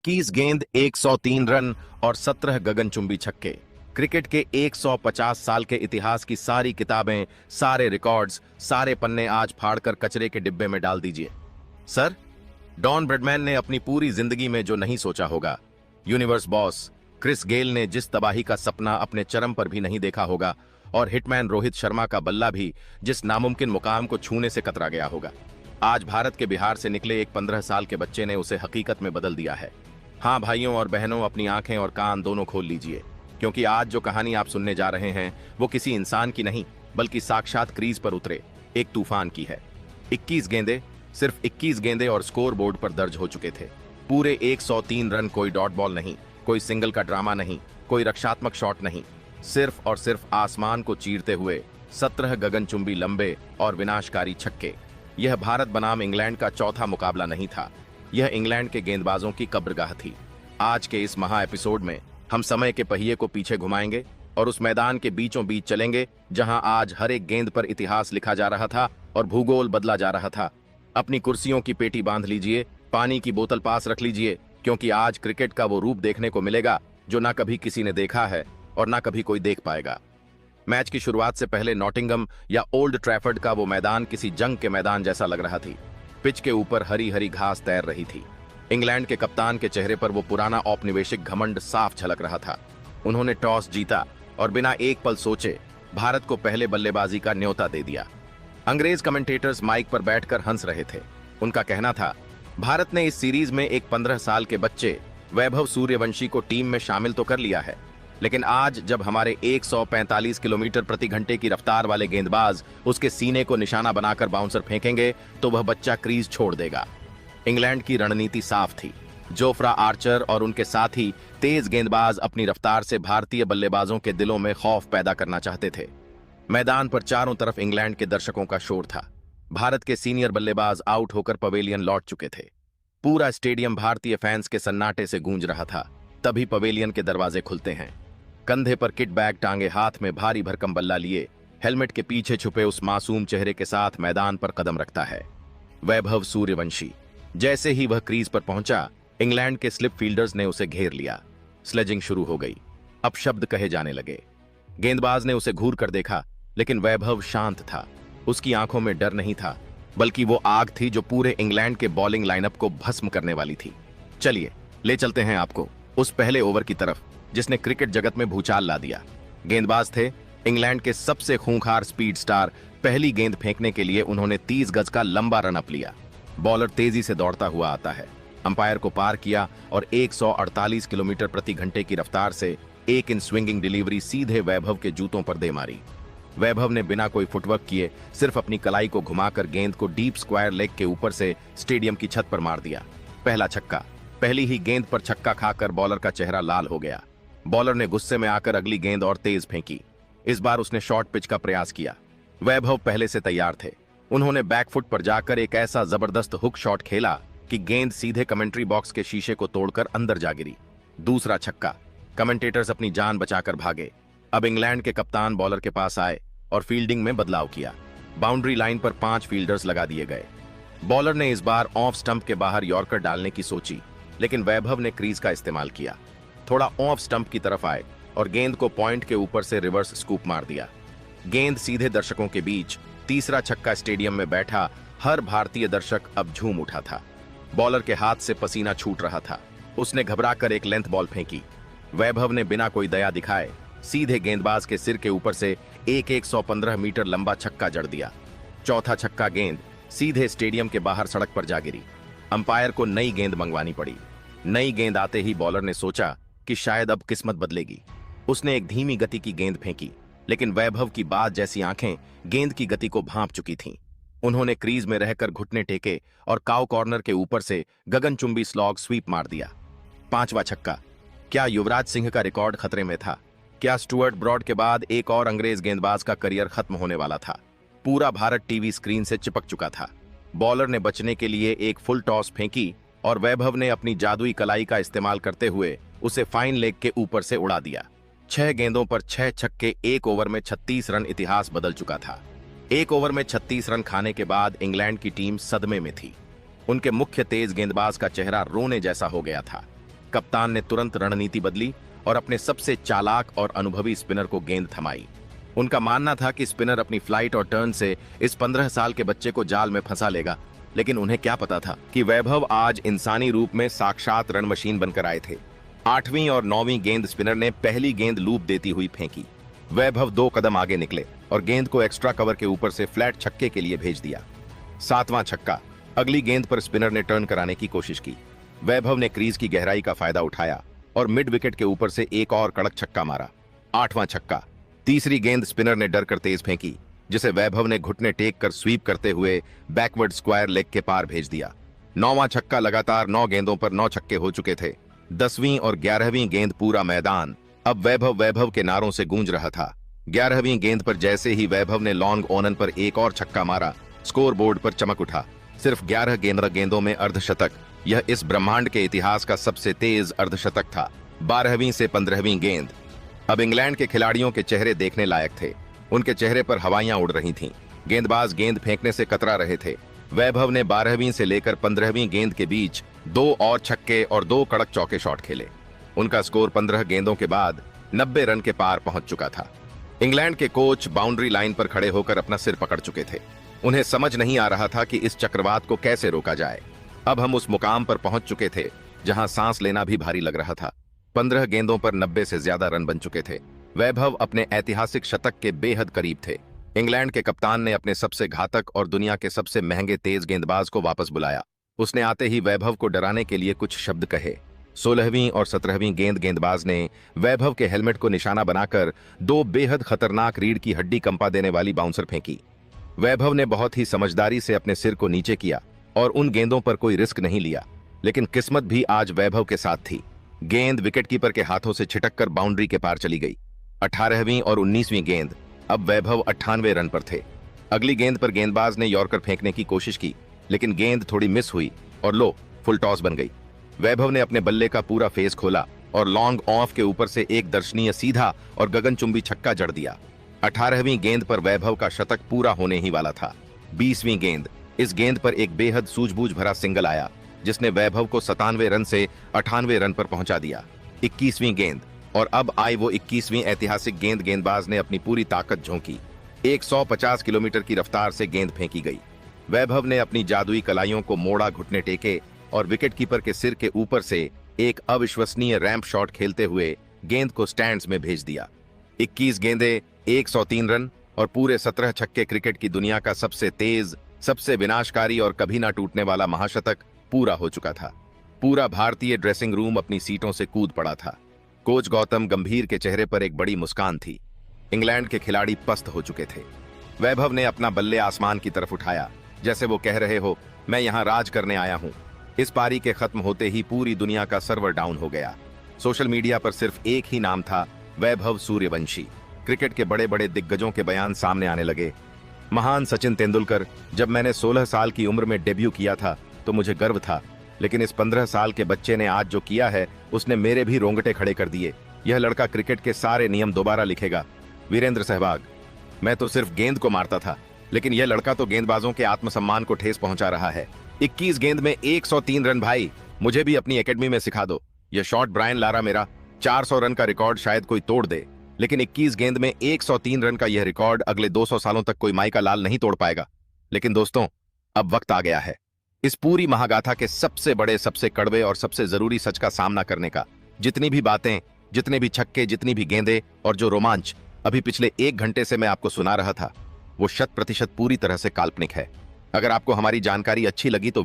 21 गेंद 103 रन और 17 गगनचुंबी छक्के। क्रिकेट के 150 साल के इतिहास की सारी किताबें, सारे रिकॉर्ड्स, सारे पन्ने आज फाड़कर कचरे के डिब्बे में डाल दीजिए। सर, डॉन ब्रैडमैन ने अपनी पूरी जिंदगी में जो नहीं सोचा होगा, यूनिवर्स बॉस क्रिस गेल ने जिस तबाही का सपना अपने चरम पर भी नहीं देखा होगा, और हिटमैन रोहित शर्मा का बल्ला भी जिस नामुमकिन मुकाम को छूने से कतरा गया होगा, आज भारत के बिहार से निकले एक 15 साल के बच्चे ने उसे हकीकत में बदल दिया है। हाँ भाइयों और बहनों, अपनी आंखें और कान दोनों खोल लीजिए, क्योंकि आज जो कहानी आप सुनने जा रहे हैं वो किसी इंसान की नहीं, बल्कि साक्षात क्रीज पर उतरे एक तूफान की है। 21 गेंदें, सिर्फ 21 गेंदें और स्कोर बोर्ड पर दर्ज हो चुके थे। पूरे 103 रन, कोई डॉट बॉल नहीं, कोई सिंगल का ड्रामा नहीं, कोई रक्षात्मक शॉट नहीं, सिर्फ और सिर्फ आसमान को चीरते हुए 17 गगनचुंबी लंबे और विनाशकारी छक्के। यह भारत बनाम इंग्लैंड का चौथा मुकाबला नहीं था, यह इंग्लैंड के गेंदबाजों की कब्रगाह थी। आज के इस महा एपिसोड में हम समय के पहिए को पीछे घुमाएंगे और उस मैदान के बीचों बीच चलेंगे जहां आज हर एक गेंद पर इतिहास लिखा जा रहा था और भूगोल बदला जा रहा था। अपनी कुर्सियों की पेटी बांध लीजिए, पानी की बोतल पास रख लीजिए, क्योंकि आज क्रिकेट का वो रूप देखने को मिलेगा जो ना कभी किसी ने देखा है और ना कभी कोई देख पाएगा। मैच की शुरुआत से पहले नॉटिंघम या ओल्ड ट्रैफर्ड का वो मैदान किसी जंग के मैदान जैसा लग रहा थी। पिच के ऊपर हरी हरी घास तैर रही थी। इंग्लैंड के कप्तान के चेहरे पर वो पुराना औपनिवेशिक घमंड साफ झलक रहा था। उन्होंने टॉस जीता और बिना एक पल सोचे भारत को पहले बल्लेबाजी का न्योता दे दिया। अंग्रेज कमेंटेटर्स माइक पर बैठकर हंस रहे थे। उनका कहना था, भारत ने इस सीरीज में एक 15 साल के बच्चे वैभव सूर्यवंशी को टीम में शामिल तो कर लिया है, लेकिन आज जब हमारे 145 किलोमीटर प्रति घंटे की रफ्तार वाले गेंदबाज उसके सीने को निशाना बनाकर बाउंसर फेंकेंगे तो वह बच्चा क्रीज छोड़ देगा। इंग्लैंड की रणनीति साफ थी। जोफ्रा आर्चर और उनके साथी तेज गेंदबाज अपनी रफ्तार से भारतीय बल्लेबाजों के दिलों में खौफ पैदा करना चाहते थे। मैदान पर चारों तरफ इंग्लैंड के दर्शकों का शोर था। भारत के सीनियर बल्लेबाज आउट होकर पवेलियन लौट चुके थे। पूरा स्टेडियम भारतीय फैंस के सन्नाटे से गूंज रहा था। तभी पवेलियन के दरवाजे खुलते हैं। कंधे पर किट बैग टांगे, हाथ में भारी भरकम बल्ला लिए, हेलमेट के पीछे छुपे उस मासूम चेहरे के साथ मैदान पर कदम रखता है वैभव सूर्यवंशी। जैसे ही वह क्रीज पर पहुंचा, इंग्लैंड के स्लिप फील्डर्स ने उसे घेर लिया। स्लेजिंग शुरू हो गई। अब शब्द कहे जाने लगे। गेंदबाज ने उसे घूर कर देखा, लेकिन वैभव शांत था। उसकी आंखों में डर नहीं था, बल्कि वो आग थी जो पूरे इंग्लैंड के बॉलिंग लाइनअप को भस्म करने वाली थी। चलिए ले चलते हैं आपको उस पहले ओवर की तरफ जिसने क्रिकेट जगत में भूचाल ला दिया। गेंदबाज थे इंग्लैंड के सबसे खूंखार स्पीड स्टार। पहली गेंद फेंकने के लिए उन्होंने 30 गज का लंबा रन अप लिया। बॉलर तेजी से दौड़ता हुआ आता है, अंपायर को पार किया और 148 किलोमीटर प्रति घंटे की रफ्तार से एक इन स्विंगिंग डिलीवरी सीधे वैभव के जूतों पर दे मारी। वैभव ने बिना कोई फुटवर्क किए सिर्फ अपनी कलाई को घुमाकर गेंद को डीप स्क्वायर लेग के ऊपर से स्टेडियम की छत पर मार दिया। पहला छक्का। पहली ही गेंद पर छक्का खाकर बॉलर का चेहरा लाल हो गया। बॉलर ने गुस्से में आकर अगली गेंद और तेज फेंकी। इस बार उसने शॉर्ट पिच का प्रयास किया। वैभव पहले से तैयार थे। उन्होंने बैकफुट पर जाकर एक ऐसा जबरदस्त हुक शॉट खेला कि गेंद सीधे कमेंट्री बॉक्स के शीशे को तोड़कर अंदर जा गिरी। दूसरा छक्का। कमेंटेटर्स अपनी जान बचाकर भागे। अब इंग्लैंड के कप्तान बॉलर के पास आए और फील्डिंग में बदलाव किया। बाउंड्री लाइन पर 5 फील्डर्स लगा दिए गए। बॉलर ने इस बार ऑफ स्टंप के बाहर यॉर्कर डालने की सोची, लेकिन वैभव ने क्रीज का इस्तेमाल किया। थोड़ा ऑफ स्टंप की तरफ आए और गेंद को पॉइंट के ऊपर से रिवर्स स्कूप मार दिया। गेंद सीधे दर्शकों के बीच। तीसरा छक्का। स्टेडियम में बैठा हर भारतीय दर्शक अब झूम उठा था। बॉलर के हाथ से पसीना छूट रहा था। उसने घबराकर एक लेंथ बॉल फेंकी। वैभव ने बिना कोई दया दिखाए सीधे गेंदबाज के सिर के ऊपर से एक 115 मीटर लंबा छक्का जड़ दिया। चौथा छक्का। गेंद सीधे स्टेडियम के बाहर सड़क पर जा गिरी। अंपायर को नई गेंद मंगवानी पड़ी। नई गेंद आते ही बॉलर ने सोचा कि शायद अब किस्मत बदलेगी। उसने एक धीमी गति की गेंद फेंकी, लेकिन वैभव की बात जैसी आंखें गेंद की गति को भांप चुकी थीं। उन्होंने क्रीज में रहकर घुटने टेके और काउ कॉर्नर के ऊपर से गगनचुंबी स्लॉग स्वीप मार दिया। पांचवा छक्का। क्या युवराज सिंह का रिकॉर्ड खतरे में था? क्या स्टुअर्ट ब्रॉड के बाद एक और अंग्रेज गेंदबाज का करियर खत्म होने वाला था? पूरा भारत टीवी स्क्रीन से चिपक चुका था। बॉलर ने बचने के लिए एक फुल टॉस फेंकी और वैभव ने अपनी जादुई कलाई का इस्तेमाल करते हुए उसे फाइन लेग के ऊपर से उड़ा दिया। 6 गेंदों पर 6 छक्के। एक ओवर में 36 रन। इतिहास बदल चुका था। एक ओवर में 36 रन खाने के बाद इंग्लैंड की टीम सदमे में थी। उनके मुख्य तेज गेंदबाज का चेहरा रोने जैसा हो गया था। कप्तान ने तुरंत रणनीति बदली और अपने सबसे चालाक और अनुभवी स्पिनर को गेंद थमाई। उनका मानना था कि स्पिनर अपनी फ्लाइट और टर्न से इस 15 साल के बच्चे को जाल में फंसा लेगा, लेकिन उन्हें क्या पता था कि वैभव आज इंसानी रूप में साक्षात रन मशीन बनकर आए थे। 8वीं और 9वीं गेंद स्पिनर ने पहली गेंद लूप देती हुई फेंकी। वैभव 2 कदम आगे निकले और गेंद को एक्स्ट्रा कवर के ऊपर से फ्लैट छक्के के लिए भेज दिया। 7वां छक्का। अगली गेंद पर स्पिनर ने टर्न कराने की कोशिश की। वैभव ने क्रीज की गहराई का फायदा उठाया और मिड विकेट के ऊपर से एक और कड़क छक्का मारा। 8वां छक्का। तीसरी गेंद स्पिनर ने डर कर तेज फेंकी, जिसे वैभव ने घुटने टेक कर स्वीप करते हुए बैकवर्ड स्क्वायर लेग के पार भेज दिया। 9वां छक्का। लगातार 9 गेंदों पर 9 छक्के हो चुके थे। 10वीं और 11वीं गेंद पूरा मैदान अब वैभव वैभव के नारों से गूंज रहा था। 11वीं गेंद पर जैसे ही वैभव ने लॉन्ग ऑनन पर एक और छक्का मारा, स्कोर बोर्ड पर चमक उठा। सिर्फ 11 गेंदों में अर्धशतक। यह इस ब्रह्मांड के इतिहास का सबसे तेज अर्धशतक था। 12वीं से 15वीं गेंद। अब इंग्लैंड के खिलाड़ियों के चेहरे देखने लायक थे। उनके चेहरे पर हवाइयां उड़ रही थीं। गेंदबाज गेंद फेंकने से कतरा रहे थे। वैभव ने 12वीं से लेकर 15वीं गेंद के बीच 2 और छक्के और 2 कड़क चौके शॉट खेले। उनका स्कोर 15 गेंदों के बाद 90 रन के पार पहुंच चुका था। इंग्लैंड के कोच बाउंड्री लाइन पर खड़े होकर अपना सिर पकड़ चुके थे। उन्हें समझ नहीं आ रहा था कि इस चक्रवात को कैसे रोका जाए। अब हम उस मुकाम पर पहुंच चुके थे जहां सांस लेना भी भारी लग रहा था। 15 गेंदों पर 90 से ज्यादा रन बन चुके थे। वैभव अपने ऐतिहासिक शतक के बेहद करीब थे। इंग्लैंड के कप्तान ने अपने सबसे घातक और दुनिया के सबसे महंगे तेज गेंदबाज को वापस बुलाया। उसने आते ही वैभव को डराने के लिए कुछ शब्द कहे। 16वीं और 17वीं गेंदबाज ने वैभव के हेलमेट को निशाना बनाकर 2 बेहद खतरनाक रीढ़ की हड्डी कंपा देने वाली बाउंसर फेंकी। वैभव ने बहुत ही समझदारी से अपने सिर को नीचे किया और उन गेंदों पर कोई रिस्क नहीं लिया, लेकिन किस्मत भी आज वैभव के साथ थी। गेंद विकेटकीपर के हाथों से छिटककर बाउंड्री के पार चली गई। 18वीं और 19वीं गेंद। अब वैभव 98 रन पर थे। अगली गेंद पर गेंदबाज ने यॉर्कर फेंकने की कोशिश की, लेकिन गेंद थोड़ी मिस हुई और लो फुल टॉस बन गई। वैभव ने अपने बल्ले का पूरा फेस खोला और लॉन्ग ऑफ के ऊपर से एक दर्शनीय सीधा और गगनचुंबी छक्का जड़ दिया। 18वीं गेंद पर वैभव का शतक पूरा होने ही वाला था। 20वीं गेंद। इस गेंद पर एक बेहद सूझबूझ भरा सिंगल आया, जिसने वैभव को 97 रन से 98 रन पर पहुंचा दिया। 21वीं गेंद। और अब आई वो 21वीं ऐतिहासिक गेंद। गेंदबाज ने अपनी पूरी ताकत झोंकी। 150 किलोमीटर की रफ्तार से गेंद फेंकी गई। वैभव ने अपनी जादुई कलाइयों को मोड़ा, घुटने टेके और विकेटकीपर के सिर के ऊपर से एक अविश्वसनीय रैंप शॉट खेलते हुए गेंद को स्टैंड्स में भेज दिया। 21 गेंदें, 103 रन और पूरे 17 छक्के। क्रिकेट की दुनिया का सबसे तेज, सबसे विनाशकारी और कभी ना टूटने वाला महाशतक पूरा हो चुका था। पूरा भारतीय ड्रेसिंग रूम अपनी सीटों से कूद पड़ा था। कोच गौतम गंभीर के चेहरे पर एक बड़ी मुस्कान थी। इंग्लैंड के खिलाड़ी पस्त हो चुके थे। वैभव ने अपना बल्ले आसमान की तरफ उठाया, जैसे वो कह रहे हो, मैं यहां राज करने आया हूं। इस पारी के खत्म होते ही पूरी दुनिया का सर्वर डाउन हो गया। सोशल मीडिया पर सिर्फ एक ही नाम था, वैभव सूर्यवंशी। क्रिकेट के बड़े बड़े दिग्गजों के बयान सामने आने लगे। महान सचिन तेंदुलकर, जब मैंने 16 साल की उम्र में डेब्यू किया था तो मुझे गर्व था, लेकिन इस 15 साल के बच्चे ने आज जो किया है उसने मेरे भी रोंगटे खड़े कर दिए। यह लड़का क्रिकेट के सारे नियम दोबारा लिखेगा। वीरेंद्र सहवाग, मैं तो सिर्फ गेंद को मारता था, लेकिन यह लड़का तो गेंदबाजों के आत्मसम्मान को ठेस पहुंचा रहा है। 21 गेंद में 103 रन। भाई, मुझे भी अपनी एकेडमी में सिखा दो। यह शॉट ब्रायन लारा मेरा 400 रन का रिकॉर्ड शायद कोई तोड़ दे, लेकिन 21 गेंद में 103 रन का यह रिकॉर्ड अगले 200 सालों तक कोई माइका लाल नहीं तोड़ पाएगा। लेकिन दोस्तों, अब वक्त आ गया है इस पूरी महागाथा के सबसे बड़े, सबसे कड़वे और सबसे जरूरी सच का सामना करने का। जितनी भी बातें, जितने भी छक्के, जितनी भी गेंदें और जो रोमांच अभी पिछले 1 घंटे से मैं आपको सुना रहा था, वो 100% पूरी तरह से काल्पनिक है। अगर आपको हमारी जानकारी अच्छी लगी तो